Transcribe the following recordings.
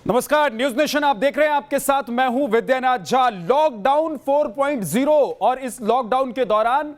नमस्कार, news nation आप देख रहे हैं। आपके साथ मैं हूं विद्यानाथ झा। लॉकडाउन 4.0 और इस लॉकडाउन के दौरान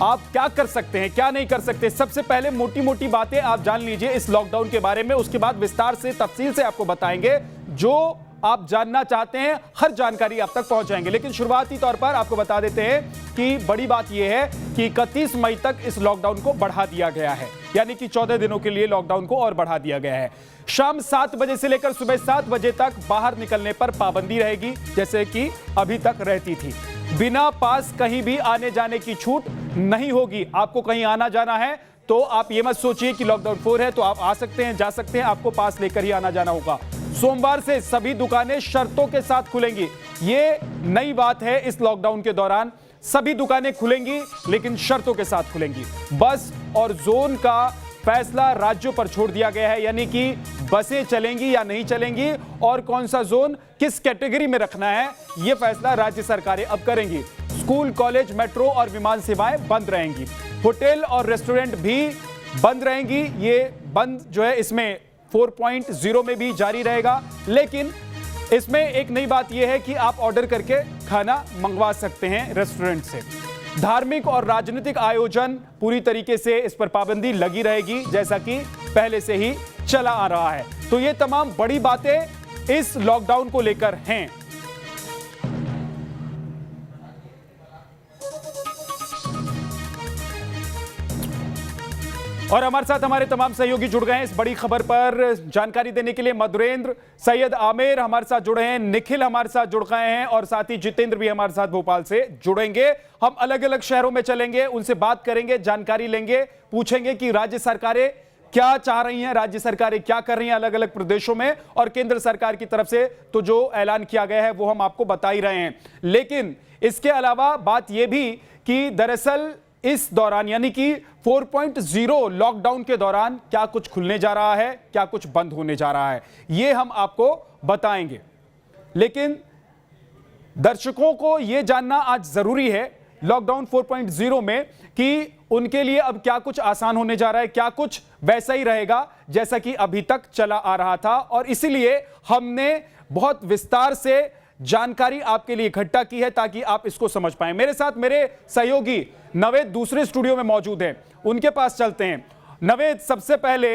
आप क्या कर सकते हैं, क्या नहीं कर सकते। सबसे पहले मोटी मोटी बातें आप जान लीजिए इस लॉकडाउन के बारे में, उसके बाद विस्तार से तफसील से आपको बताएंगे। जो आप जानना चाहते हैं हर जानकारी आप तक पहुंच जाएंगे। लेकिन शुरुआती तौर पर आपको बता देते हैं कि बड़ी बात यह है कि 31 मई तक इस लॉकडाउन को बढ़ा दिया गया है, यानी कि 14 दिनों के लिए लॉकडाउन को और बढ़ा दिया गया है। शाम 7 बजे से लेकर सुबह 7 बजे तक बाहर निकलने पर पाबंदी रहेगी, जैसे कि अभी तक रहती थी। बिना पास कहीं भी आने जाने की छूट नहीं होगी। आपको कहीं आना जाना है तो आप ये मत सोचिए कि लॉकडाउन 4 है तो आप आ सकते हैं, जा सकते हैं, आपको पास लेकर ही आना जाना होगा। सोमवार से सभी दुकानें शर्तों के साथ खुलेंगी। ये नई बात है इस लॉकडाउन के दौरान। सभी दुकानें खुलेंगी लेकिन शर्तों के साथ खुलेंगी। बस और जोन का फैसला राज्यों पर छोड़ दिया गया है, यानी कि बसें चलेंगी या नहीं चलेंगी और कौन सा जोन किस कैटेगरी में रखना है, यह फैसला राज्य सरकारें अब करेंगी। स्कूल, कॉलेज, मेट्रो और विमान सेवाएं बंद रहेंगी। होटल और रेस्टोरेंट भी बंद रहेंगी। ये बंद जो है इसमें 4.0 में भी जारी रहेगा। लेकिन इसमें एक नई बात यह है कि आप ऑर्डर करके खाना मंगवा सकते हैं रेस्टोरेंट से। धार्मिक और राजनीतिक आयोजन पूरी तरीके से इस पर पाबंदी लगी रहेगी, जैसा कि पहले से ही चला आ रहा है। तो ये तमाम बड़ी बातें इस लॉकडाउन को लेकर हैं। और हमारे साथ हमारे तमाम सहयोगी जुड़ गए हैं इस बड़ी खबर पर जानकारी देने के लिए। मधुरेंद्र, सैयद आमिर हमारे साथ जुड़े हैं, निखिल हमारे साथ जुड़ गए हैं और साथ ही जितेंद्र भी हमारे साथ भोपाल से जुड़ेंगे। हम अलग अलग शहरों में चलेंगे, उनसे बात करेंगे, जानकारी लेंगे, पूछेंगे कि राज्य सरकारें क्या चाह रही हैं, राज्य सरकारें क्या कर रही हैं अलग अलग प्रदेशों में, और केंद्र सरकार की तरफ से तो जो ऐलान किया गया है वो हम आपको बता ही रहे हैं। लेकिन इसके अलावा बात यह भी कि दरअसल इस दौरान यानी कि 4.0 लॉकडाउन के दौरान क्या कुछ खुलने जा रहा है, क्या कुछ बंद होने जा रहा है, यह हम आपको बताएंगे। लेकिन दर्शकों को यह जानना आज जरूरी है लॉकडाउन 4.0 में कि उनके लिए अब क्या कुछ आसान होने जा रहा है, क्या कुछ वैसा ही रहेगा जैसा कि अभी तक चला आ रहा था। और इसीलिए हमने बहुत विस्तार से जानकारी आपके लिए इकट्ठा की है ताकि आप इसको समझ पाएं। मेरे साथ मेरे सहयोगी नवेद दूसरे स्टूडियो में मौजूद हैं, उनके पास चलते हैं। नवेद, सबसे पहले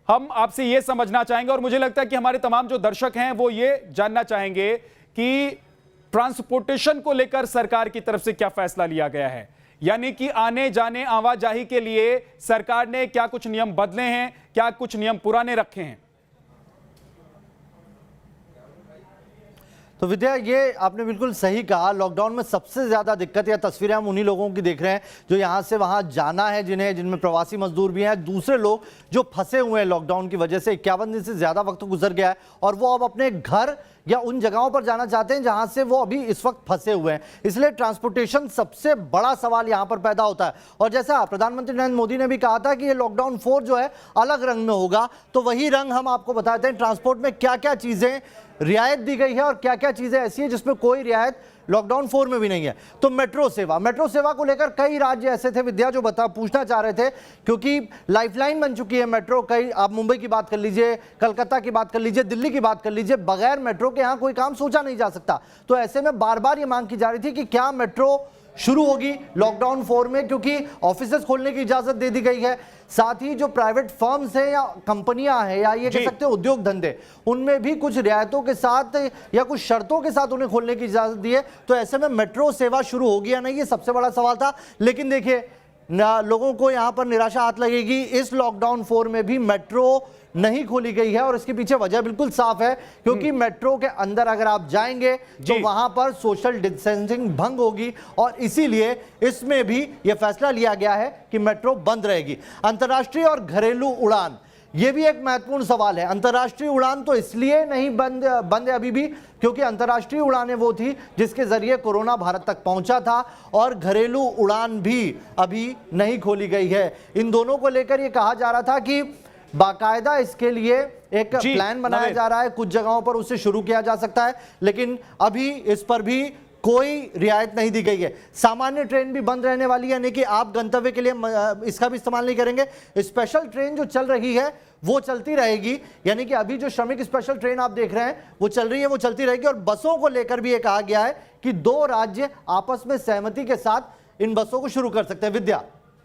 हम आपसे यह समझना चाहेंगे और मुझे लगता है कि हमारे तमाम जो दर्शक हैं वो ये जानना चाहेंगे कि ट्रांसपोर्टेशन को लेकर सरकार की तरफ से क्या फैसला लिया गया है, यानी कि आने जाने आवाजाही के लिए सरकार ने क्या कुछ नियम बदले हैं, क्या कुछ नियम पुराने रखे हैं। तो विद्या, ये आपने बिल्कुल सही कहा। लॉकडाउन में सबसे ज़्यादा दिक्कत या तस्वीरें हम उन्हीं लोगों की देख रहे हैं जो यहाँ से वहाँ जाना है, जिनमें प्रवासी मजदूर भी हैं, दूसरे लोग जो फंसे हुए हैं लॉकडाउन की वजह से। 51 दिन से ज़्यादा वक्त गुजर गया है और वो अब अपने घर या उन जगहों पर जाना चाहते हैं जहां से वो अभी इस वक्त फंसे हुए हैं। इसलिए ट्रांसपोर्टेशन सबसे बड़ा सवाल यहां पर पैदा होता है। और जैसा प्रधानमंत्री नरेंद्र मोदी ने भी कहा था कि ये लॉकडाउन 4 जो है अलग रंग में होगा, तो वही रंग हम आपको बताते हैं। ट्रांसपोर्ट में क्या क्या चीजें रियायत दी गई है और क्या क्या चीजें ऐसी है जिसमें कोई रियायत लॉकडाउन 4 में भी नहीं है। तो मेट्रो सेवा को लेकर कई राज्य ऐसे थे विद्या जो पूछना चाह रहे थे, क्योंकि लाइफलाइन बन चुकी है मेट्रो। कई, आप मुंबई की बात कर लीजिए, कलकत्ता की बात कर लीजिए, दिल्ली की बात कर लीजिए, बगैर मेट्रो के यहाँ कोई काम सोचा नहीं जा सकता। तो ऐसे में बार बार ये मांग की जा रही थी कि क्या मेट्रो शुरू होगी लॉकडाउन 4 में, क्योंकि ऑफिसेस खोलने की इजाजत दे दी गई है। साथ ही जो प्राइवेट फर्म्स हैं या कंपनियां हैं या ये कह सकते हैं उद्योग धंधे, उनमें भी कुछ रियायतों के साथ या कुछ शर्तों के साथ उन्हें खोलने की इजाजत दी है। तो ऐसे में मेट्रो सेवा शुरू होगी या नहीं, ये सबसे बड़ा सवाल था। लेकिन देखिए, लोगों को यहां पर निराशा हाथ लगेगी। इस लॉकडाउन 4 में भी मेट्रो नहीं खोली गई है और इसके पीछे वजह बिल्कुल साफ है, क्योंकि मेट्रो के अंदर अगर आप जाएंगे तो वहां पर सोशल डिस्टेंसिंग भंग होगी और इसीलिए इसमें भी यह फैसला लिया गया है कि मेट्रो बंद रहेगी। अंतर्राष्ट्रीय और घरेलू उड़ान, यह भी एक महत्वपूर्ण सवाल है। अंतर्राष्ट्रीय उड़ान तो इसलिए नहीं बंद है अभी भी क्योंकि अंतर्राष्ट्रीय उड़ानें वो थी जिसके जरिए कोरोना भारत तक पहुंचा था, और घरेलू उड़ान भी अभी नहीं खोली गई है। इन दोनों को लेकर यह कहा जा रहा था कि बाकायदा इसके लिए एक प्लान बनाया जा रहा है, कुछ जगहों पर उसे शुरू किया जा सकता है, लेकिन अभी इस पर भी कोई रियायत नहीं दी गई है। सामान्य ट्रेन भी बंद रहने वाली है, यानी कि आप गंतव्य के लिए इसका भी इस्तेमाल नहीं करेंगे। स्पेशल ट्रेन जो चल रही है वो चलती रहेगी। यानी कि अभी जो श्रमिक स्पेशल ट्रेन आप देख रहे हैं वो चल रही है, वो चलती रहेगी। और बसों को लेकर भी ये कहा गया है कि 2 राज्य आपस में सहमति के साथ इन बसों को शुरू कर सकते हैं। विद्या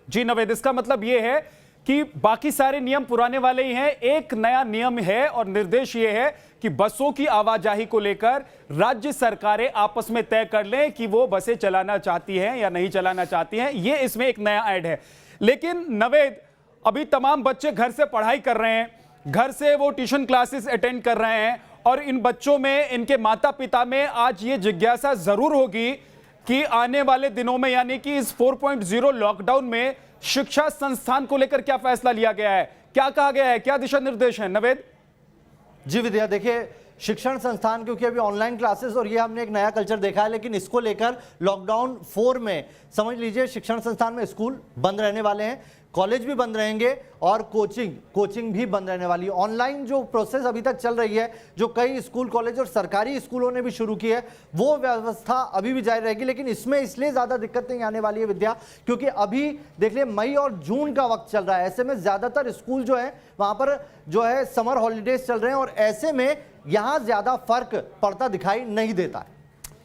जी नवेद, इसका मतलब यह है कि बाकी सारे नियम पुराने वाले ही हैं, एक नया नियम है और निर्देश ये है कि बसों की आवाजाही को लेकर राज्य सरकारें आपस में तय कर लें कि वो बसें चलाना चाहती हैं या नहीं चलाना चाहती हैं। ये इसमें एक नया ऐड है। लेकिन नवेद, अभी तमाम बच्चे घर से पढ़ाई कर रहे हैं, घर से वो ट्यूशन क्लासेस अटेंड कर रहे हैं और इन बच्चों में, इनके माता पिता में आज ये जिज्ञासा जरूर होगी कि आने वाले दिनों में यानी कि इस 4.0 लॉकडाउन में शिक्षा संस्थान को लेकर क्या फैसला लिया गया है, क्या कहा गया है, क्या दिशा निर्देश है नवेद? जी विद्या, देखिए शिक्षण संस्थान क्योंकि अभी ऑनलाइन क्लासेस और ये हमने एक नया कल्चर देखा है, लेकिन इसको लेकर लॉकडाउन 4 में समझ लीजिए शिक्षण संस्थान में स्कूल बंद रहने वाले हैं, कॉलेज भी बंद रहेंगे और कोचिंग भी बंद रहने वाली है। ऑनलाइन जो प्रोसेस अभी तक चल रही है, जो कई स्कूल कॉलेज और सरकारी स्कूलों ने भी शुरू की है, वो व्यवस्था अभी भी जारी रहेगी। लेकिन इसमें इसलिए ज़्यादा दिक्कत नहीं आने वाली है विद्या, क्योंकि अभी देख लिये मई और जून का वक्त चल रहा है। ऐसे में ज़्यादातर स्कूल जो है वहाँ पर जो है समर हॉलीडेज चल रहे हैं और ऐसे में यहाँ ज़्यादा फर्क पड़ता दिखाई नहीं देता है।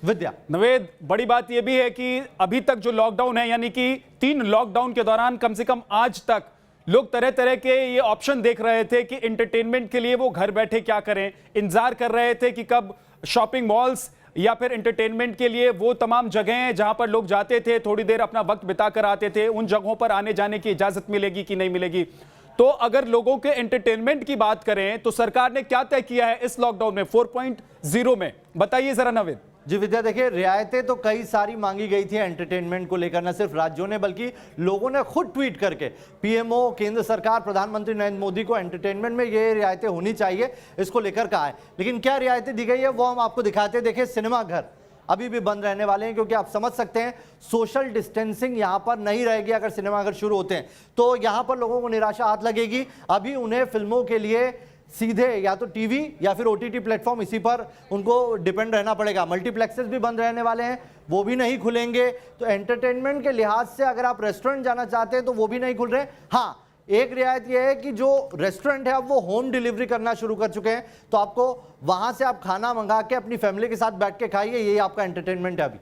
विद्या नवेद, बड़ी बात यह भी है कि अभी तक जो लॉकडाउन है यानी कि 3 लॉकडाउन के दौरान कम से कम आज तक लोग तरह तरह के ये ऑप्शन देख रहे थे कि एंटरटेनमेंट के लिए वो घर बैठे क्या करें, इंतजार कर रहे थे कि कब शॉपिंग मॉल्स या फिर एंटरटेनमेंट के लिए वो तमाम जगहें जहां पर लोग जाते थे, थोड़ी देर अपना वक्त बिता कर आते थे, उन जगहों पर आने जाने की इजाजत मिलेगी कि नहीं मिलेगी। तो अगर लोगों के एंटरटेनमेंट की बात करें तो सरकार ने क्या तय किया है इस लॉकडाउन में 4.0 में, बताइए जरा नवेद। जी विद्या, देखिए रियायतें तो कई सारी मांगी गई थी एंटरटेनमेंट को लेकर, न सिर्फ राज्यों ने बल्कि लोगों ने खुद ट्वीट करके पीएमओ, केंद्र सरकार, प्रधानमंत्री नरेंद्र मोदी को एंटरटेनमेंट में ये रियायतें होनी चाहिए, इसको लेकर कहा है। लेकिन क्या रियायतें दी गई है वो हम आपको दिखाते हैं। देखिए सिनेमाघर अभी भी बंद रहने वाले हैं, क्योंकि आप समझ सकते हैं सोशल डिस्टेंसिंग यहाँ पर नहीं रहेगी। अगर सिनेमाघर शुरू होते हैं तो यहाँ पर लोगों को निराशा हाथ लगेगी। अभी उन्हें फिल्मों के लिए सीधे या तो टीवी या फिर ओटीटी प्लेटफॉर्म, इसी पर उनको डिपेंड रहना पड़ेगा। मल्टीप्लेक्सेस भी बंद रहने वाले हैं, वो भी नहीं खुलेंगे। तो एंटरटेनमेंट के लिहाज से अगर आप रेस्टोरेंट जाना चाहते हैं तो वो भी नहीं खुल रहे। हाँ, एक रियायत यह है कि जो रेस्टोरेंट है अब वो होम डिलीवरी करना शुरू कर चुके हैं, तो आपको वहां से आप खाना मंगा के अपनी फैमिली के साथ बैठ के खाइए, यही आपका एंटरटेनमेंट है अभी।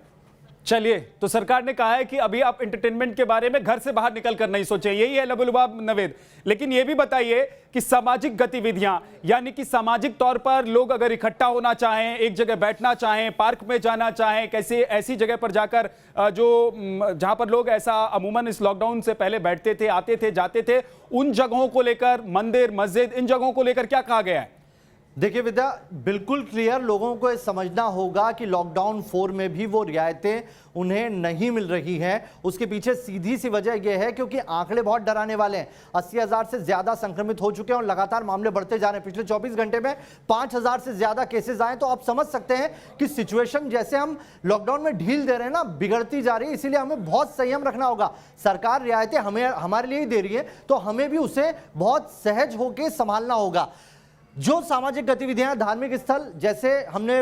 चलिए, तो सरकार ने कहा है कि अभी आप एंटरटेनमेंट के बारे में घर से बाहर निकल कर नहीं सोचें, यही है लबुलबाब नवेद। लेकिन यह भी बताइए कि सामाजिक गतिविधियां यानी कि सामाजिक तौर पर लोग अगर इकट्ठा होना चाहें, एक जगह बैठना चाहें, पार्क में जाना चाहें, कैसे ऐसी जगह पर जाकर जहां पर लोग ऐसा अमूमन इस लॉकडाउन से पहले बैठते थे, आते थे, जाते थे, उन जगहों को लेकर, मंदिर मस्जिद, इन जगहों को लेकर क्या कहा गया है? देखिए विद्या, बिल्कुल क्लियर लोगों को समझना होगा कि लॉकडाउन 4 में भी वो रियायतें उन्हें नहीं मिल रही हैं। उसके पीछे सीधी सी वजह यह है क्योंकि आंकड़े बहुत डराने वाले हैं। 80,000 से ज्यादा संक्रमित हो चुके हैं और लगातार मामले बढ़ते जा रहे हैं। पिछले 24 घंटे में 5,000 से ज्यादा केसेस आए। तो आप समझ सकते हैं कि सिचुएशन जैसे हम लॉकडाउन में ढील दे रहे हैं ना, बिगड़ती जा रही है। इसीलिए हमें बहुत संयम रखना होगा। सरकार रियायतें हमारे लिए ही दे रही है, तो हमें भी उसे बहुत सहज होकर संभालना होगा। जो सामाजिक गतिविधियां, धार्मिक स्थल जैसे हमने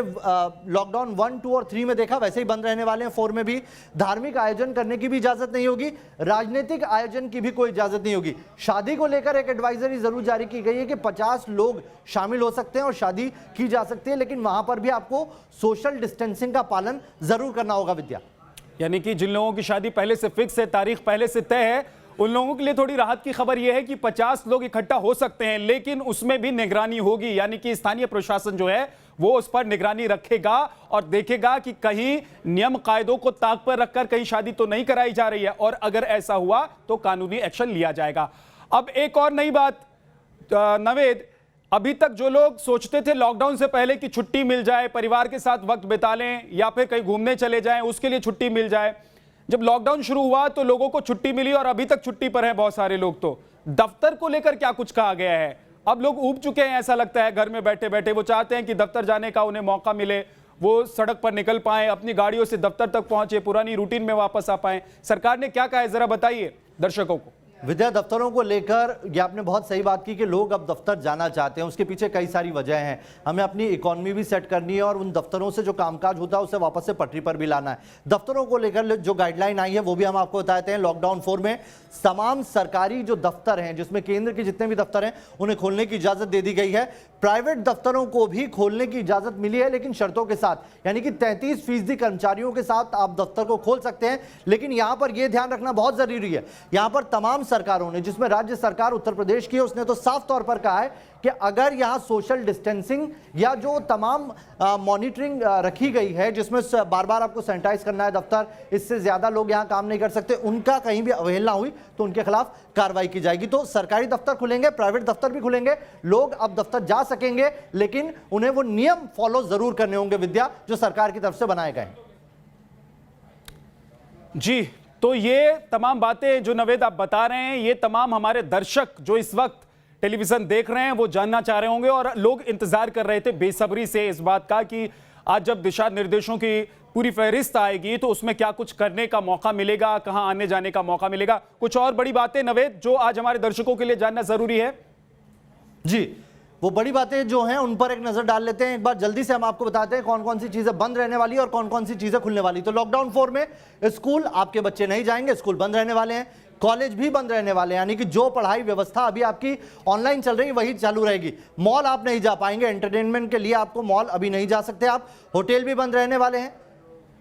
लॉकडाउन 1, 2 और 3 में देखा, वैसे ही बंद रहने वाले हैं 4 में भी। धार्मिक आयोजन करने की भी इजाजत नहीं होगी, राजनीतिक आयोजन की भी कोई इजाजत नहीं होगी। शादी को लेकर एक एडवाइजरी जरूर जारी की गई है कि 50 लोग शामिल हो सकते हैं और शादी की जा सकती है, लेकिन वहां पर भी आपको सोशल डिस्टेंसिंग का पालन जरूर करना होगा विद्या। यानी कि जिन लोगों की शादी पहले से फिक्स है, तारीख पहले से तय है, उन लोगों के लिए थोड़ी राहत की खबर यह है कि 50 लोग इकट्ठा हो सकते हैं, लेकिन उसमें भी निगरानी होगी। यानी कि स्थानीय प्रशासन जो है वो उस पर निगरानी रखेगा और देखेगा कि कहीं नियम कायदों को ताक पर रखकर कहीं शादी तो नहीं कराई जा रही है, और अगर ऐसा हुआ तो कानूनी एक्शन लिया जाएगा। अब एक और नई बात नवेद, अभी तक जो लोग सोचते थे लॉकडाउन से पहले कि छुट्टी मिल जाए, परिवार के साथ वक्त बिता लें या फिर कहीं घूमने चले जाएं, उसके लिए छुट्टी मिल जाए, जब लॉकडाउन शुरू हुआ तो लोगों को छुट्टी मिली और अभी तक छुट्टी पर है बहुत सारे लोग। तो दफ्तर को लेकर क्या कुछ कहा गया है? अब लोग ऊब चुके हैं, ऐसा लगता है घर में बैठे बैठे। वो चाहते हैं कि दफ्तर जाने का उन्हें मौका मिले, वो सड़क पर निकल पाएं, अपनी गाड़ियों से दफ्तर तक पहुंचे, पुरानी रूटीन में वापस आ पाएं। सरकार ने क्या कहा है जरा बताइए दर्शकों को। विद्या दफ्तरों को लेकर ये आपने बहुत सही बात की कि लोग अब दफ्तर जाना चाहते हैं। उसके पीछे कई सारी वजह हैं। हमें अपनी इकोनॉमी भी सेट करनी है और उन दफ्तरों से जो कामकाज होता है उसे वापस से पटरी पर भी लाना है। दफ्तरों को लेकर जो गाइडलाइन आई है वो भी हम आपको बताते हैं। लॉकडाउन 4 में तमाम सरकारी जो दफ्तर हैं, जिसमें केंद्र के जितने भी दफ्तर हैं, उन्हें खोलने की इजाजत दे दी गई है। प्राइवेट दफ्तरों को भी खोलने की इजाजत मिली है, लेकिन शर्तों के साथ, यानी कि 33% कर्मचारियों के साथ आप दफ्तर को खोल सकते हैं। लेकिन यहां पर यह ध्यान रखना बहुत जरूरी है, यहां पर तमाम सरकारों ने, जिसमें राज्य सरकार उत्तर प्रदेश की है, उसने तो साफ तौर पर कहा है कि अगर यहां सोशल डिस्टेंसिंग या जो तमाम मॉनिटरिंग रखी गई है, जिसमें बार बार आपको सैनिटाइज करना है दफ्तर, इससे ज्यादा लोग यहां काम नहीं कर सकते, उनका कहीं भी अवहेलना हुई तो उनके खिलाफ कार्रवाई की जाएगी। तो सरकारी दफ्तर खुलेंगे, प्राइवेट दफ्तर भी खुलेंगे, लोग अब दफ्तर जा सकेंगे, लेकिन उन्हें वो नियम फॉलो जरूर करने होंगे विद्या, जो सरकार की तरफ से बनाए गए। जी, तो ये तमाम बातें जो नवेद आप बता रहे हैं, ये तमाम हमारे दर्शक जो इस वक्त टेलीविजन देख रहे हैं वो जानना चाह रहे होंगे, और लोग इंतजार कर रहे थे बेसब्री से इस बात का कि आज जब दिशा निर्देशों की पूरी फहरिस्त आएगी तो उसमें क्या कुछ करने का मौका मिलेगा, कहां आने जाने का मौका मिलेगा। कुछ और बड़ी बातें नवेद जो आज हमारे दर्शकों के लिए जानना जरूरी है। जी, वो बड़ी बातें जो हैं उन पर एक नजर डाल लेते हैं। एक बार जल्दी से हम आपको बताते हैं कौन कौन सी चीजें बंद रहने वाली और कौन कौन सी चीजें खुलने वाली। तो लॉकडाउन 4 में स्कूल, आपके बच्चे नहीं जाएंगे, स्कूल बंद रहने वाले हैं। कॉलेज भी बंद रहने वाले हैं, यानी कि जो पढ़ाई व्यवस्था अभी आपकी ऑनलाइन चल रही है वही चालू रहेगी। मॉल आप नहीं जा पाएंगे, एंटरटेनमेंट के लिए आपको मॉल अभी नहीं जा सकते आप। होटल भी बंद रहने वाले हैं।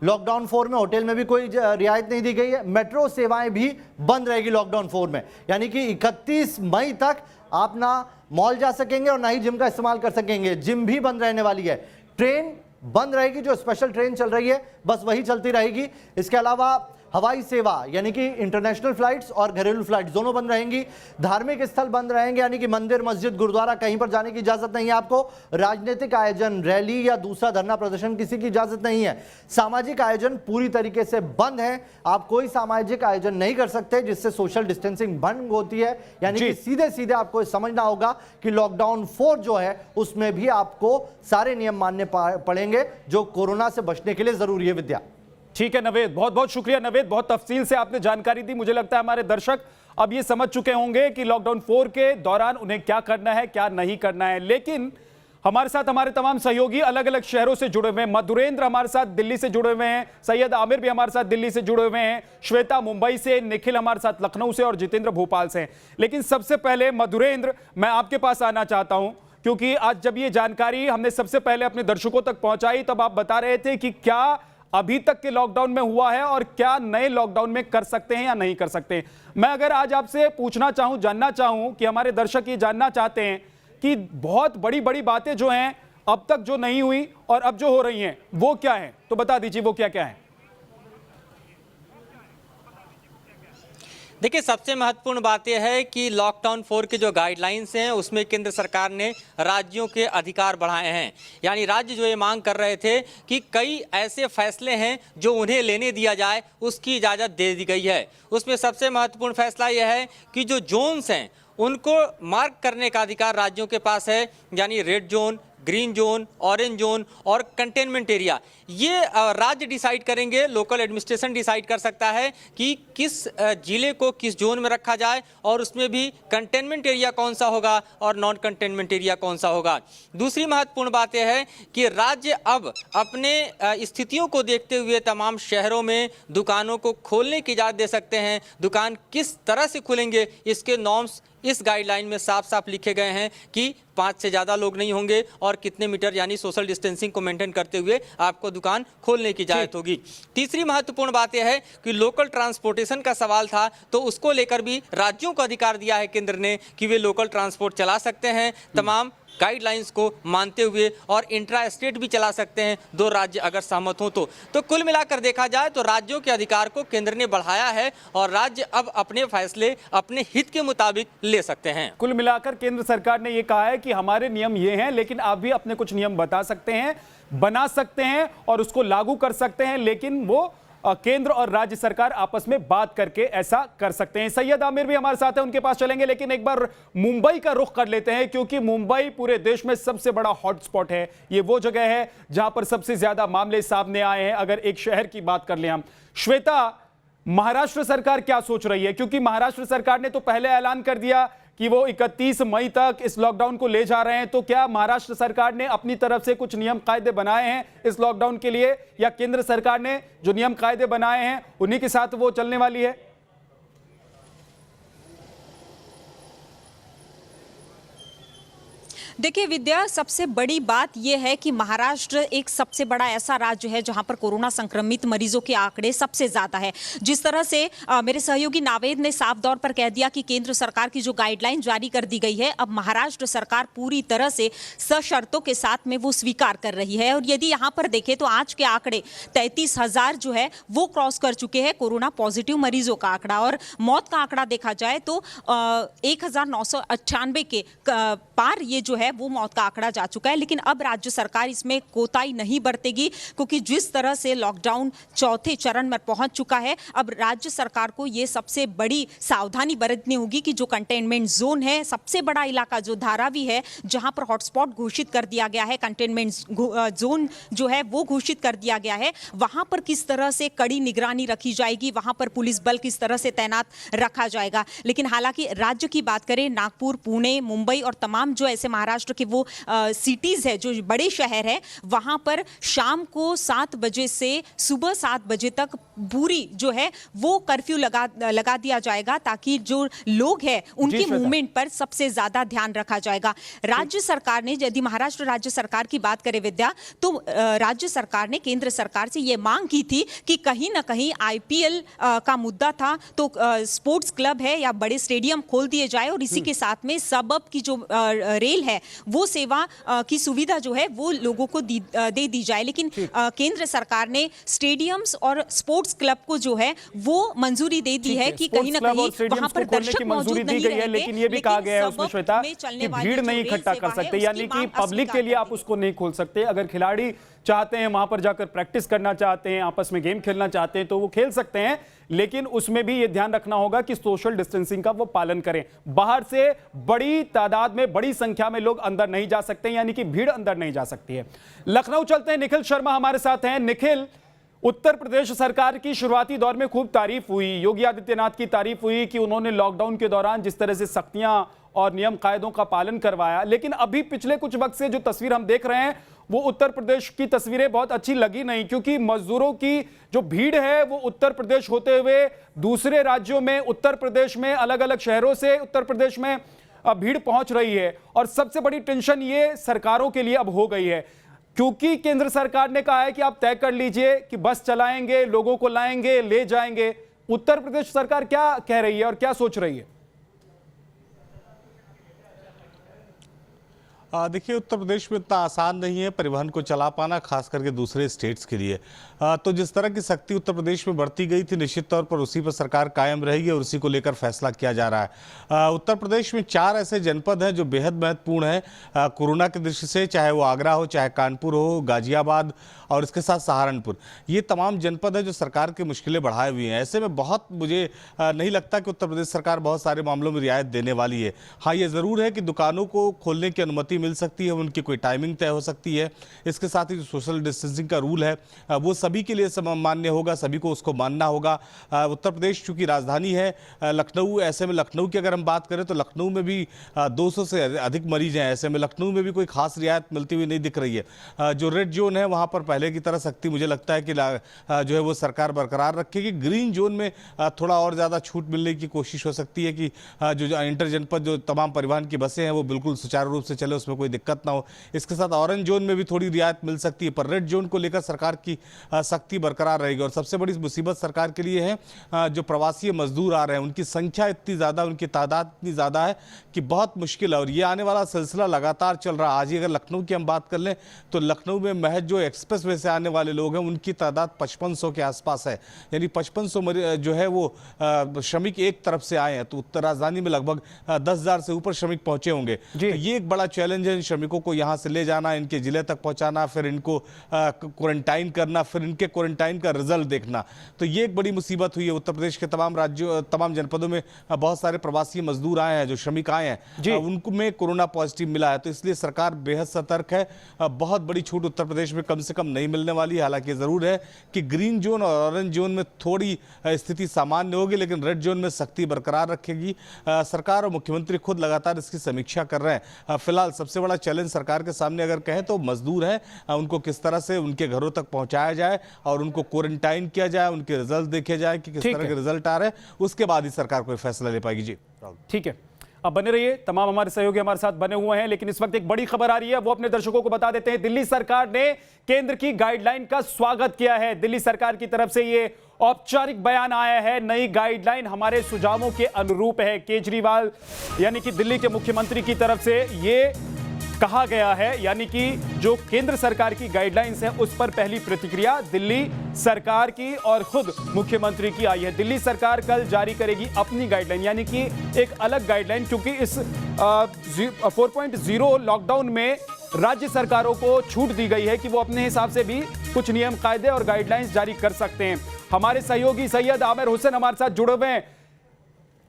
लॉकडाउन 4 में होटल में भी कोई रियायत नहीं दी गई है। मेट्रो सेवाएं भी बंद रहेगी लॉकडाउन 4 में, यानी कि 31 मई तक आप ना मॉल जा सकेंगे और ना ही जिम का इस्तेमाल कर सकेंगे। जिम भी बंद रहने वाली है। ट्रेन बंद रहेगी, जो स्पेशल ट्रेन चल रही है बस वही चलती रहेगी। इसके अलावा हवाई सेवा, यानी कि इंटरनेशनल फ्लाइट्स और घरेलू फ्लाइट्स दोनों बंद रहेंगी। धार्मिक स्थल बंद रहेंगे, यानी कि मंदिर, मस्जिद, गुरुद्वारा, कहीं पर जाने की इजाजत नहीं है आपको। राजनीतिक आयोजन, रैली या दूसरा धरना प्रदर्शन, किसी की इजाजत नहीं है। सामाजिक आयोजन पूरी तरीके से बंद है। आप कोई सामाजिक आयोजन नहीं कर सकते जिससे सोशल डिस्टेंसिंग भंग होती है। यानी कि सीधे सीधे आपको समझना होगा कि लॉकडाउन 4 जो है उसमें भी आपको सारे नियम मानने पड़ेंगे जो कोरोना से बचने के लिए जरूरी है। विद्या, ठीक है नवेद, बहुत बहुत शुक्रिया नवेद, बहुत तफसील से आपने जानकारी दी। मुझे लगता है हमारे दर्शक अब ये समझ चुके होंगे कि लॉकडाउन 4 के दौरान उन्हें क्या करना है, क्या नहीं करना है। लेकिन हमारे साथ हमारे तमाम सहयोगी अलग अलग शहरों से जुड़े हुए हैं। मधुरेंद्र हमारे साथ दिल्ली से जुड़े हुए हैं, सैयद आमिर भी हमारे साथ दिल्ली से जुड़े हुए हैं, श्वेता मुंबई से, निखिल हमारे साथ लखनऊ से और जितेंद्र भोपाल से। लेकिन सबसे पहले मधुरेंद्र, मैं आपके पास आना चाहता हूं, क्योंकि आज जब ये जानकारी हमने सबसे पहले अपने दर्शकों तक पहुंचाई तब आप बता रहे थे कि क्या अभी तक के लॉकडाउन में हुआ है और क्या नए लॉकडाउन में कर सकते हैं या नहीं कर सकते। मैं अगर आज आपसे पूछना चाहूं, जानना चाहूं कि हमारे दर्शक ये जानना चाहते हैं कि बहुत बड़ी बड़ी बातें जो हैं अब तक जो नहीं हुई और अब जो हो रही हैं वो क्या है, तो बता दीजिए वो क्या क्या है। देखिए, सबसे महत्वपूर्ण बात यह है कि लॉकडाउन 4 के जो गाइडलाइंस हैं उसमें केंद्र सरकार ने राज्यों के अधिकार बढ़ाए हैं। यानी राज्य जो ये मांग कर रहे थे कि कई ऐसे फैसले हैं जो उन्हें लेने दिया जाए, उसकी इजाज़त दे दी गई है। उसमें सबसे महत्वपूर्ण फैसला यह है कि जो जोन्स हैं उनको मार्क करने का अधिकार राज्यों के पास है, यानी red zone, green zone, orange zone और कंटेनमेंट एरिया। ये राज्य डिसाइड करेंगे, लोकल एडमिनिस्ट्रेशन डिसाइड कर सकता है कि किस जिले को किस जोन में रखा जाए और उसमें भी कंटेनमेंट एरिया कौन सा होगा और नॉन कंटेनमेंट एरिया कौन सा होगा। दूसरी महत्वपूर्ण बात यह है कि राज्य अब अपने स्थितियों को देखते हुए तमाम शहरों में दुकानों को खोलने की इजाज़त दे सकते हैं। दुकान किस तरह से खुलेंगे इसके नॉर्म्स इस गाइडलाइन में साफ साफ लिखे गए हैं कि 5 से ज़्यादा लोग नहीं होंगे और कितने मीटर यानी सोशल डिस्टेंसिंग को मेंटेन करते हुए आपको दुकान खोलने की इजाज़त होगी। तीसरी महत्वपूर्ण बात यह है कि लोकल ट्रांसपोर्टेशन का सवाल था तो उसको लेकर भी राज्यों को अधिकार दिया है केंद्र ने कि वे लोकल ट्रांसपोर्ट चला सकते हैं तमाम गाइडलाइंस को मानते हुए, और इंट्रा स्टेट भी चला सकते हैं 2 राज्य अगर सहमत हों तो कुल मिलाकर देखा जाए तो राज्यों के अधिकार को केंद्र ने बढ़ाया है और राज्य अब अपने फैसले अपने हित के मुताबिक ले सकते हैं। कुल मिलाकर केंद्र सरकार ने यह कहा है कि हमारे नियम ये हैं, लेकिन आप भी अपने कुछ नियम बता सकते हैं, बना सकते हैं और उसको लागू कर सकते हैं, लेकिन वो केंद्र और राज्य सरकार आपस में बात करके ऐसा कर सकते हैं। सैयद आमिर भी हमारे साथ हैं, उनके पास चलेंगे, लेकिन एक बार मुंबई का रुख कर लेते हैं क्योंकि मुंबई पूरे देश में सबसे बड़ा हॉटस्पॉट है। ये वो जगह है जहां पर सबसे ज्यादा मामले सामने आए हैं अगर एक शहर की बात कर लें हम। श्वेता, महाराष्ट्र सरकार क्या सोच रही है? क्योंकि महाराष्ट्र सरकार ने तो पहले ऐलान कर दिया कि वो 31 मई तक इस लॉकडाउन को ले जा रहे हैं। तो क्या महाराष्ट्र सरकार ने अपनी तरफ से कुछ नियम कायदे बनाए हैं इस लॉकडाउन के लिए, या केंद्र सरकार ने जो नियम कायदे बनाए हैं उन्हीं के साथ वो चलने वाली है? देखिए विद्या, सबसे बड़ी बात यह है कि महाराष्ट्र एक सबसे बड़ा ऐसा राज्य है जहां पर कोरोना संक्रमित मरीजों के आंकड़े सबसे ज्यादा है। जिस तरह से मेरे सहयोगी नावेद ने साफ तौर पर कह दिया कि केंद्र सरकार की जो गाइडलाइन जारी कर दी गई है, अब महाराष्ट्र सरकार पूरी तरह से सशर्तों के साथ में वो स्वीकार कर रही है। और यदि यहाँ पर देखें तो आज के आंकड़े 33,000 जो है वो क्रॉस कर चुके हैं, कोरोना पॉजिटिव मरीजों का आंकड़ा। और मौत का आंकड़ा देखा जाए तो 1998 के पार ये जो है वो मौत का आंकड़ा जा चुका है। लेकिन अब राज्य सरकार इसमें कोताही नहीं बरतेगी, क्योंकि जिस तरह से लॉकडाउन चौथे चरण में पहुंच चुका है, अब राज्य सरकार को ये सबसे बड़ी सावधानी बरतनी होगी कि जो कंटेनमेंट जोन है, सबसे बड़ा इलाका जो धारावी है, जहां पर हॉटस्पॉट घोषित कर दिया गया है, कंटेनमेंट जोन जो है वो घोषित कर दिया गया है, वहां पर किस तरह से कड़ी निगरानी रखी जाएगी, वहां पर पुलिस बल किस तरह से तैनात रखा जाएगा। लेकिन हालांकि राज्य की बात करें, नागपुर, पुणे, मुंबई और तमाम जो ऐसे महाराष्ट्र के वो सिटीज है, जो बड़े शहर है, वहां पर शाम को 7 बजे से सुबह 7 बजे तक पूरी जो है वो कर्फ्यू लगा दिया जाएगा, ताकि जो लोग हैं उनके मूवमेंट पर सबसे ज्यादा ध्यान रखा जाएगा। राज्य सरकार ने, यदि महाराष्ट्र राज्य सरकार की बात करें विद्या, तो राज्य सरकार ने केंद्र सरकार से ये मांग की थी कि कहीं ना कहीं IPL का मुद्दा था, तो स्पोर्ट्स क्लब है या बड़े स्टेडियम खोल दिए जाए, और इसी के साथ में सबअब की जो रेल है वो सेवा की सुविधा जो है वो लोगों को दे दी जाए। लेकिन केंद्र सरकार ने स्टेडियम्स और स्पोर्ट्स क्लब को जो है वो मंजूरी दे दी है कि कहीं ना कहीं वहां पर दर्शक मौजूद नहीं रहेंगे। लेकिन ये भी कहा गया है उसमें श्वेता कि भीड़ नहीं इकट्ठा कर सकते, यानी कि पब्लिक के लिए आप उसको नहीं खोल सकते। अगर खिलाड़ी चाहते हैं वहां पर जाकर प्रैक्टिस करना चाहते हैं, आपस में गेम खेलना चाहते हैं, तो वो खेल सकते हैं, लेकिन उसमें भी ये ध्यान रखना होगा कि सोशल डिस्टेंसिंग का वो पालन करें। बाहर से बड़ी तादाद में, बड़ी संख्या में लोग अंदर नहीं जा सकते, यानी कि भीड़ अंदर नहीं जा सकती है। लखनऊ चलते हैं, निखिल शर्मा हमारे साथ हैं। निखिल, उत्तर प्रदेश सरकार की शुरुआती दौर में खूब तारीफ हुई, योगी आदित्यनाथ की तारीफ हुई कि उन्होंने लॉकडाउन के दौरान जिस तरह से सख्तियां और नियम कायदों का पालन करवाया। लेकिन अभी पिछले कुछ वक्त से जो तस्वीर हम देख रहे हैं वो उत्तर प्रदेश की तस्वीरें बहुत अच्छी लगी नहीं, क्योंकि मजदूरों की जो भीड़ है वो उत्तर प्रदेश होते हुए दूसरे राज्यों में, उत्तर प्रदेश में, अलग अलग शहरों से उत्तर प्रदेश में भीड़ पहुंच रही है। और सबसे बड़ी टेंशन ये सरकारों के लिए अब हो गई है, क्योंकि केंद्र सरकार ने कहा है कि आप तय कर लीजिए कि बस चलाएंगे, लोगों को लाएंगे, ले जाएंगे। उत्तर प्रदेश सरकार क्या कह रही है और क्या सोच रही है? देखिए, उत्तर प्रदेश में इतना आसान नहीं है परिवहन को चला पाना, खास करके दूसरे स्टेट्स के लिए। तो जिस तरह की सख्ती उत्तर प्रदेश में बढ़ती गई थी, निश्चित तौर पर उसी पर सरकार कायम रहेगी और उसी को लेकर फैसला किया जा रहा है। उत्तर प्रदेश में 4 ऐसे जनपद हैं जो बेहद महत्वपूर्ण हैं कोरोना की दृष्टि से, चाहे वो आगरा हो, चाहे कानपुर हो, गाजियाबाद और इसके साथ सहारनपुर। ये तमाम जनपद हैं जो सरकार की मुश्किलें बढ़ाए हुए हैं। ऐसे में बहुत मुझे नहीं लगता कि उत्तर प्रदेश सरकार बहुत सारे मामलों में रियायत देने वाली है। हाँ, ये ज़रूर है कि दुकानों को खोलने की अनुमति मिल सकती है, उनकी कोई टाइमिंग तय हो सकती है। इसके साथ ही जो सोशल डिस्टेंसिंग का रूल है वो सभी के लिए मान्य होगा, सभी को उसको मानना होगा। उत्तर प्रदेश चूंकि राजधानी है लखनऊ, ऐसे में लखनऊ की अगर हम बात करें तो लखनऊ में भी 200 से अधिक मरीज हैं। ऐसे में लखनऊ में भी कोई खास रियायत मिलती हुई नहीं दिख रही है। जो रेड जोन है वहाँ पर पहले की तरह सख्ती मुझे लगता है कि जो है वो सरकार बरकरार रखेगी। ग्रीन जोन में थोड़ा और ज़्यादा छूट मिलने की कोशिश हो सकती है कि जो इंटर जनपद जो तमाम परिवहन की बसें हैं वो बिल्कुल सुचारू रूप से चले, उसमें कोई दिक्कत ना हो। इसके साथ ऑरेंज जोन में भी थोड़ी रियायत मिल सकती है, पर रेड जोन को लेकर सरकार की सख्ती बरकरार रहेगी। और सबसे बड़ी मुसीबत सरकार के लिए है जो प्रवासी मजदूर आ रहे हैं, उनकी संख्या इतनी ज़्यादा, उनकी तादाद इतनी ज़्यादा है कि बहुत मुश्किल है। और ये आने वाला सिलसिला लगातार चल रहा है। आज ही अगर लखनऊ की हम बात कर लें तो लखनऊ में महज जो एक्सप्रेस वे से आने वाले लोग हैं उनकी तादाद 5500 के आसपास है, यानी 5500 जो है वो श्रमिक एक तरफ से आए हैं। तो उत्तर राजधानी में लगभग 10,000 से ऊपर श्रमिक पहुंचे होंगे। तो ये एक बड़ा चैलेंज चैलेंज है इन श्रमिकों को यहाँ से ले जाना, इनके जिले तक पहुँचाना, फिर इनको क्वारंटाइन करना, फिर इनके क्वारंटाइन का रिजल्ट देखना। तो ये एक बड़ी मुसीबत हुई है। उत्तर प्रदेश के तमाम राज्यों, तमाम जनपदों में बहुत सारे प्रवासी मजदूर आए हैं, जो श्रमिक आए हैं, उनको में कोरोना पॉजिटिव मिला है। तो इसलिए सरकार बेहद सतर्क है। बहुत बड़ी छूट उत्तर प्रदेश में कम से कम नहीं मिलने वाली है। हालांकि जरूर है कि ग्रीन जोन और ऑरेंज जोन में थोड़ी स्थिति सामान्य होगी, लेकिन रेड जोन में सख्ती बरकरार रखेगी सरकार, और मुख्यमंत्री खुद लगातार इसकी समीक्षा कर रहे हैं। फिलहाल सबसे बड़ा चैलेंज सरकार के सामने अगर कहें तो मजदूर हैं, उनको किस तरह से उनके घरों तक पहुंचाया जाए और उनको क्वारंटाइन किया जाए, उनके रिजल्ट देखे जाए कि किस तरह के रिजल्ट आ रहे हैं, उसके बाद ही सरकार कोई फैसला ले पाएगी। जी ठीक है, अब बने रहिए, तमाम हमारे सहयोगी हमारे साथ बने हुए हैं। लेकिन इस वक्त एक बड़ी खबर आ रही है, वो अपने दर्शकों को बता देते हैं। दिल्ली सरकार ने केंद्र की गाइडलाइन का स्वागत किया है। दिल्ली सरकार की तरफ से ये औपचारिक बयान आया है। नई गाइडलाइन हमारे सुझावों के अनुरूप है। केजरीवाल यानी कि दिल्ली के मुख्यमंत्री की तरफ से ये कहा गया है, यानी कि जो केंद्र सरकार की गाइडलाइंस है उस पर पहली प्रतिक्रिया दिल्ली सरकार की और खुद मुख्यमंत्री की आई है। दिल्ली सरकार कल जारी करेगी अपनी गाइडलाइन, यानी कि एक अलग गाइडलाइन, क्योंकि इस 4.0 लॉकडाउन में राज्य सरकारों को छूट दी गई है कि वो अपने हिसाब से भी कुछ नियम कायदे और गाइडलाइंस जारी कर सकते हैं। हमारे सहयोगी सैयद आमिर हुसैन हमारे साथ जुड़े हुए हैं।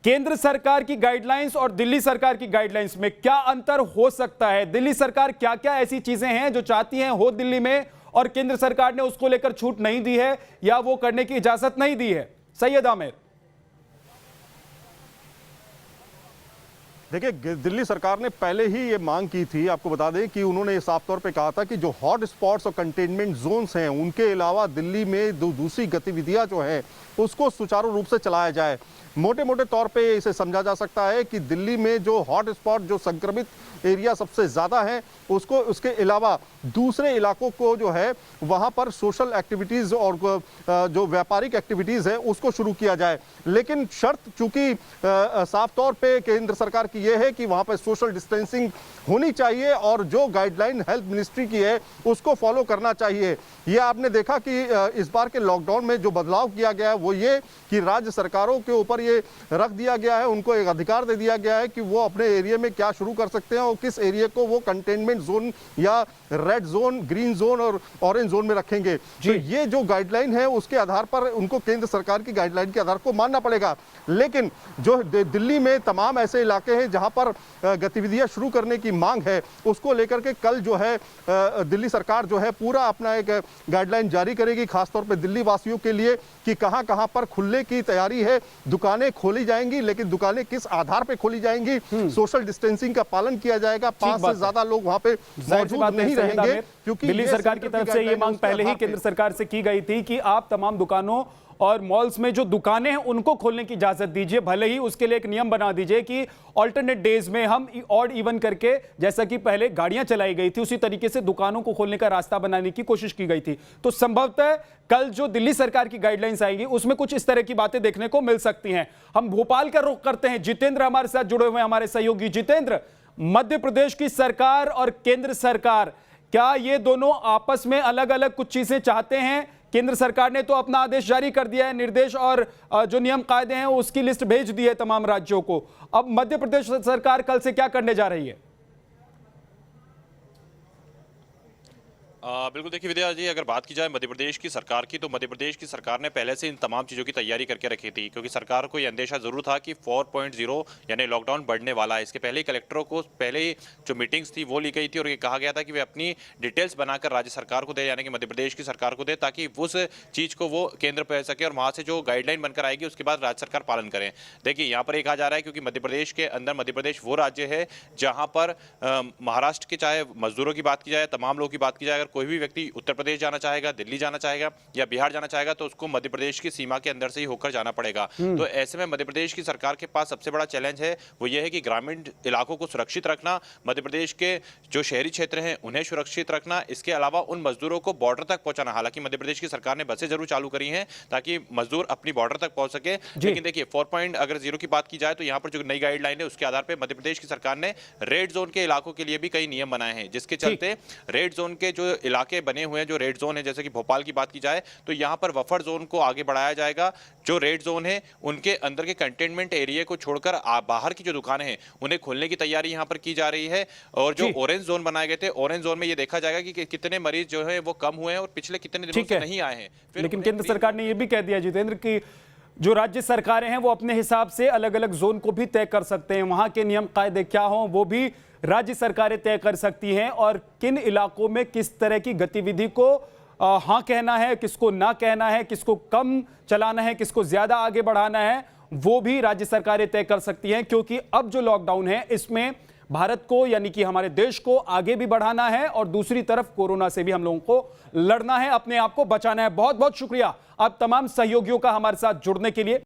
केंद्र सरकार की गाइडलाइंस और दिल्ली सरकार की गाइडलाइंस में क्या अंतर हो सकता है? दिल्ली सरकार क्या क्या ऐसी चीजें हैं जो चाहती हैं हो दिल्ली में, और केंद्र सरकार ने उसको लेकर छूट नहीं दी है या वो करने की इजाजत नहीं दी है? सैयद आमिर। देखिए, दिल्ली सरकार ने पहले ही ये मांग की थी, आपको बता दें कि उन्होंने ये साफ तौर पे कहा था कि जो हॉट स्पॉट्स और कंटेनमेंट जोन्स हैं उनके अलावा दिल्ली में दूसरी गतिविधियां जो हैं उसको सुचारू रूप से चलाया जाए। मोटे मोटे तौर पे इसे समझा जा सकता है कि दिल्ली में जो हॉट स्पॉट, जो संक्रमित एरिया सबसे ज़्यादा है, उसको, उसके अलावा दूसरे इलाकों को जो है वहाँ पर सोशल एक्टिविटीज़ और जो व्यापारिक एक्टिविटीज़ है उसको शुरू किया जाए। लेकिन शर्त चूंकि साफ तौर पे केंद्र सरकार की ये है कि वहाँ पर सोशल डिस्टेंसिंग होनी चाहिए और जो गाइडलाइन हेल्थ मिनिस्ट्री की है उसको फॉलो करना चाहिए। ये आपने देखा कि इस बार के लॉकडाउन में जो बदलाव किया गया है वो ये कि राज्य सरकारों के ऊपर ये रख दिया गया है, उनको एक अधिकार दे दिया गया है कि वो अपने एरिया में क्या शुरू कर सकते हैं और किस एरिया को वो कंटेनमेंट जोन या रेड जोन, ग्रीन जोन और ऑरेंज जोन में रखेंगे। तो ये जो गाइडलाइन है उसके आधार पर उनको केंद्र सरकार की गाइडलाइन के आधार को मानना पड़ेगा। लेकिन जो दिल्ली में तमाम ऐसे इलाके हैं जहां पर गतिविधियां शुरू करने की मांग है, उसको लेकर के कल जो है दिल्ली सरकार जो है पूरा अपना एक गाइडलाइन जारी करेगी, खासतौर पर दिल्ली वासियों के लिए कि कहां कहां पर खुलने की तैयारी है। दुकानें खोली जाएंगी, लेकिन दुकानें किस आधार पर खोली जाएंगी, सोशल डिस्टेंसिंग का पालन किया जाएगा, 5 से ज्यादा लोग वहां पे मौजूद नहीं रहेंगे। क्योंकि दिल्ली सरकार की तरफ से ये मांग पहले ही केंद्र सरकार से की गई थी कि आप तमाम दुकानों और मॉल्स में जो दुकानें हैं उनको खोलने की इजाजत दीजिए, भले ही उसके लिए एक नियम बना दीजिए कि ऑल्टरनेट डेज में हम ऑड इवन करके, जैसा कि पहले गाड़ियां चलाई गई थी उसी तरीके से दुकानों को खोलने का रास्ता बनाने की कोशिश की गई थी। तो संभवतः कल जो दिल्ली सरकार की गाइडलाइंस आएगी उसमें कुछ इस तरह की बातें देखने को मिल सकती हैं। हम भोपाल का रुख करते हैं, जितेंद्र हमारे साथ जुड़े हुए हैं, हमारे सहयोगी। जितेंद्र, मध्य प्रदेश की सरकार और केंद्र सरकार, क्या ये दोनों आपस में अलग अलग कुछ चीजें चाहते हैं? केंद्र सरकार ने तो अपना आदेश जारी कर दिया है, निर्देश और जो नियम कायदे हैं उसकी लिस्ट भेज दी है तमाम राज्यों को। अब मध्य प्रदेश सरकार कल से क्या करने जा रही है? बिल्कुल, देखिए विद्या जी, अगर बात की जाए मध्य प्रदेश की सरकार की, तो मध्य प्रदेश की सरकार ने पहले से इन तमाम चीज़ों की तैयारी करके रखी थी, क्योंकि सरकार को ये अंदेशा जरूर था कि 4.0 यानी लॉकडाउन बढ़ने वाला है। इसके पहले ही कलेक्टरों को पहले ही जो मीटिंग्स थी वो ली गई थी और ये कहा गया था कि वे अपनी डिटेल्स बनाकर राज्य सरकार को दे, यानी कि मध्य प्रदेश की सरकार को दे, ताकि उस चीज़ को वो केंद्र पर सके और वहाँ से जो गाइडलाइन बनकर आएगी उसके बाद राज्य सरकार पालन करें। देखिए, यहाँ पर ये कहा जा रहा है क्योंकि मध्य प्रदेश के अंदर, मध्य प्रदेश वो राज्य है जहाँ पर महाराष्ट्र के चाहे मजदूरों की बात की जाए, तमाम लोगों की बात की जाए, अगर कोई भी व्यक्ति उत्तर प्रदेश जाना चाहेगा, दिल्ली जाना चाहेगा या बिहार जाना चाहेगा तो उसको मध्य प्रदेश की सीमा के अंदर से ही होकर जाना पड़ेगा। तो ऐसे में मध्य प्रदेश की सरकार के पास सबसे बड़ा चैलेंज है वो ये है कि ग्रामीण इलाकों को सुरक्षित रखना, मध्य प्रदेश के जो शहरी क्षेत्र हैं उन्हें सुरक्षित रखना, इसके अलावा उन मजदूरों को बॉर्डर तक पहुंचाना। हालांकि मध्य प्रदेश की सरकार ने बसें जरूर चालू करी हैं ताकि मजदूर अपनी बॉर्डर तक पहुंच सके, लेकिन देखिए 4.0 की बात की जाए तो यहाँ पर जो नई गाइडलाइन है उसके आधार पर मध्य प्रदेश की सरकार ने रेड जोन के इलाकों के लिए भी कई नियम बनाए हैं, जिसके चलते रेड जोन के जो इलाके बने हुए हैं जो रेड जोन है, जैसे कि भोपाल की बात की जाए तो यहाँ पर बफर जोन को आगे बढ़ाया जाएगा। जो रेड जोन है उनके अंदर के कंटेनमेंट एरिया को छोड़कर बाहर की जो दुकानें हैं उन्हें खोलने की तैयारी यहाँ पर की जा रही है। और जो ऑरेंज जोन बनाए गए थे, ऑरेंज जोन में ये देखा जाएगा कि कितने मरीज जो है वो कम हुए हैं और पिछले कितने दिनों से नहीं आए हैं। लेकिन केंद्र सरकार ने यह भी कह दिया जितेंद्र कि जो राज्य सरकारें हैं वो अपने हिसाब से अलग अलग जोन को भी तय कर सकते हैं, वहां के नियम कायदे क्या हों वो भी राज्य सरकारें तय कर सकती हैं, और किन इलाकों में किस तरह की गतिविधि को हाँ कहना है, किसको ना कहना है, किसको कम चलाना है, किसको ज्यादा आगे बढ़ाना है, वो भी राज्य सरकारें तय कर सकती हैं। क्योंकि अब जो लॉकडाउन है इसमें भारत को यानी कि हमारे देश को आगे भी बढ़ाना है और दूसरी तरफ कोरोना से भी हम लोगों को लड़ना है, अपने आप को बचाना है। बहुत बहुत शुक्रिया आप तमाम सहयोगियों का हमारे साथ जुड़ने के लिए।